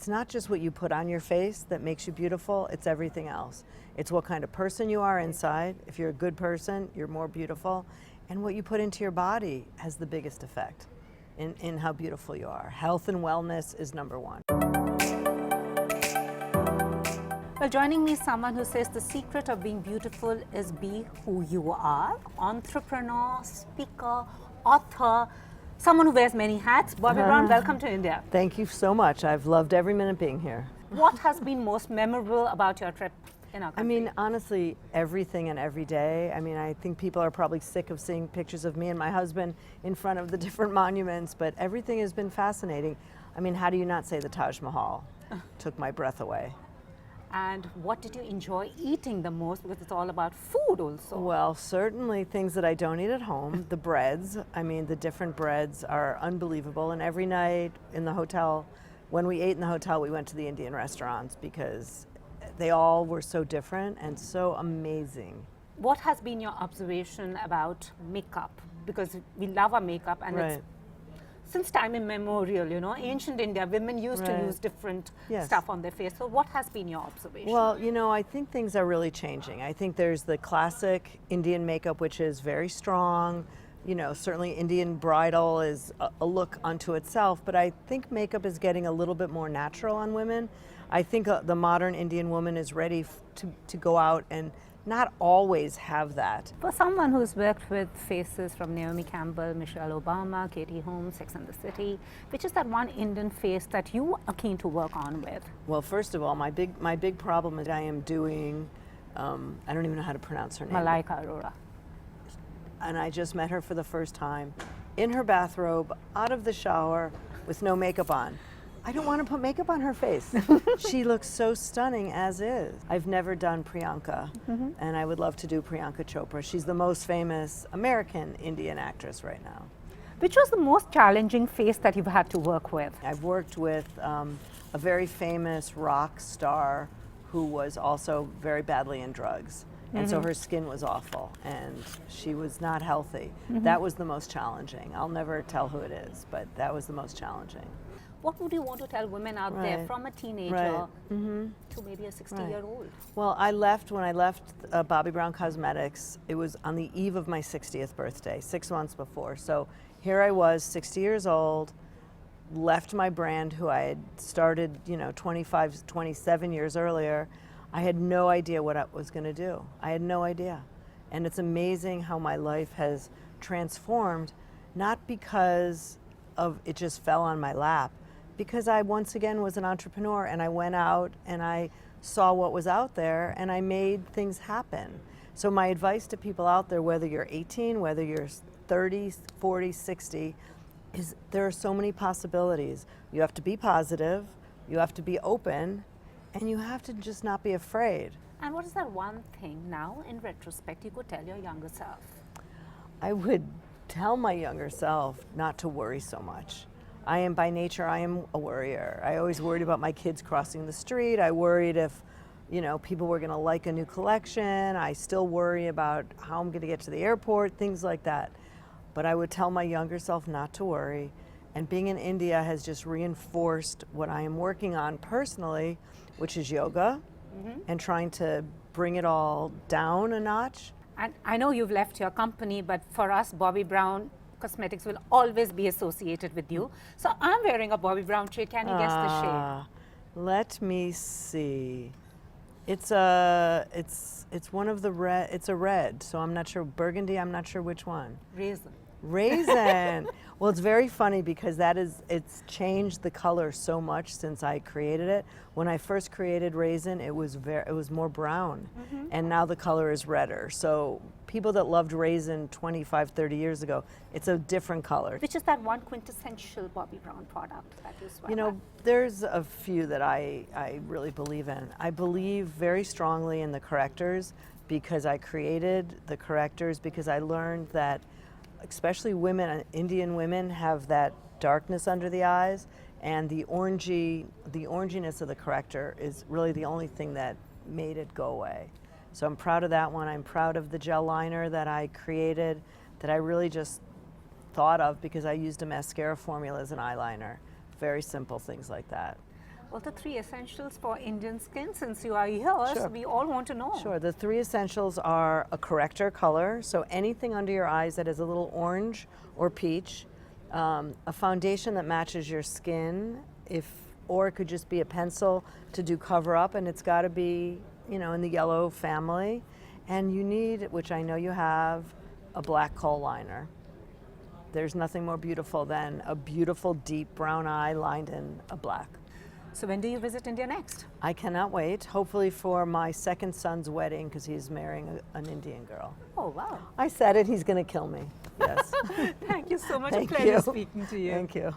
it's not just what you put on your face that makes you beautiful, it's everything else. It's what kind of person you are inside. If you're a good person, you're more beautiful. And what you put into your body has the biggest effect in how beautiful you are. Health and wellness is number one. Well, joining me is someone who says the secret of being beautiful is be who you are. Entrepreneur, speaker, author, someone who wears many hats. Bobbi Brown, welcome to India. Thank you so much. I've loved every minute being here. What has been most memorable about your trip in our country? I mean, honestly, everything and every day. I mean, I think people are probably sick of seeing pictures of me and my husband in front of the different monuments, but everything has been fascinating. I mean, how do you not say the Taj Mahal took my breath away? And what did you enjoy eating the most? Because it's all about food also. Well, certainly things that I don't eat at home. The breads, I mean, the different breads are unbelievable. And every night in the hotel, when we ate in the hotel, we went to the Indian restaurants because they all were so different and so amazing. What has been your observation about makeup? Because we love our makeup, and it's since time immemorial, you know, ancient India, women used to use different stuff on their face. So what has been your observation? Well, you know, I think things are really changing. I think there's the classic Indian makeup, which is very strong. You know, certainly Indian bridal is a look unto itself, but I think makeup is getting a little bit more natural on women. I think the modern Indian woman is ready to go out and not always have that. For someone who's worked with faces from Naomi Campbell, Michelle Obama, Katie Holmes, Sex and the City, which is that one Indian face that you are keen to work on with? Well, first of all, my big problem is I am doing, I don't even know how to pronounce her name. Malaika Arora. And I just met her for the first time in her bathrobe, out of the shower, with no makeup on. I don't want to put makeup on her face. She looks so stunning as is. I've never done Priyanka, and I would love to do Priyanka Chopra. She's the most famous American Indian actress right now. Which was the most challenging face that you've had to work with? I've worked with a very famous rock star who was also very badly in drugs. And so her skin was awful, and she was not healthy. That was the most challenging. I'll never tell who it is, but that was the most challenging. What would you want to tell women out there, from a teenager to maybe a 60-year-old? Well, when I left Bobbi Brown Cosmetics, it was on the eve of my 60th birthday, 6 months before. So here I was, 60 years old, left my brand, who I had started, you know, 25, 27 years earlier. I had no idea what I was going to do. I had no idea. And it's amazing how my life has transformed, not because of it just fell on my lap, because I once again was an entrepreneur, and I went out and I saw what was out there and I made things happen. So my advice to people out there, whether you're 18, whether you're 30, 40, 60, is there are so many possibilities. You have to be positive, you have to be open, and you have to just not be afraid. And what is that one thing now, in retrospect, you could tell your younger self? I would tell my younger self not to worry so much. I am by nature, I am a worrier. I always worried about my kids crossing the street. I worried if, you know, people were gonna like a new collection. I still worry about how I'm gonna get to the airport, things like that. But I would tell my younger self not to worry. And being in India has just reinforced what I am working on personally, which is yoga, and trying to bring it all down a notch. And I know you've left your company, but for us, Bobbi Brown Cosmetics will always be associated with you. So I'm wearing a Bobbi Brown shade. Can you guess the shade? Let me see. It's one of the red. It's a red. So I'm not sure. Burgundy. I'm not sure which one. Raisin. Raisin. Well, it's very funny because it's changed the color so much since I created it. When I first created Raisin, it was more brown, and now the color is redder. So people that loved Raisin 25, 30 years ago, it's a different color. Which is that one quintessential Bobbi Brown product that you swear by? You know, there's a few that I really believe in. I believe very strongly in the correctors because I created the correctors, because I learned that especially women, Indian women, have that darkness under the eyes, and the oranginess of the corrector is really the only thing that made it go away. So I'm proud of that one. I'm proud of the gel liner that I created, that I really just thought of because I used a mascara formula as an eyeliner. Very simple things like that. Well, the 3 essentials for Indian skin, since you are here, so we all want to know. Sure, the 3 essentials are a corrector color, so anything under your eyes that is a little orange or peach, a foundation that matches your skin, or it could just be a pencil to do cover up, and it's got to be, you know, in the yellow family. And you need, which I know you have, a black kohl liner. There's nothing more beautiful than a beautiful deep brown eye lined in a black. So when do you visit India next? I cannot wait, hopefully for my second son's wedding, because he's marrying an Indian girl. Oh, wow. I said it, he's going to kill me. Yes. Thank you so much. Thank A pleasure you. speaking to you. Thank you.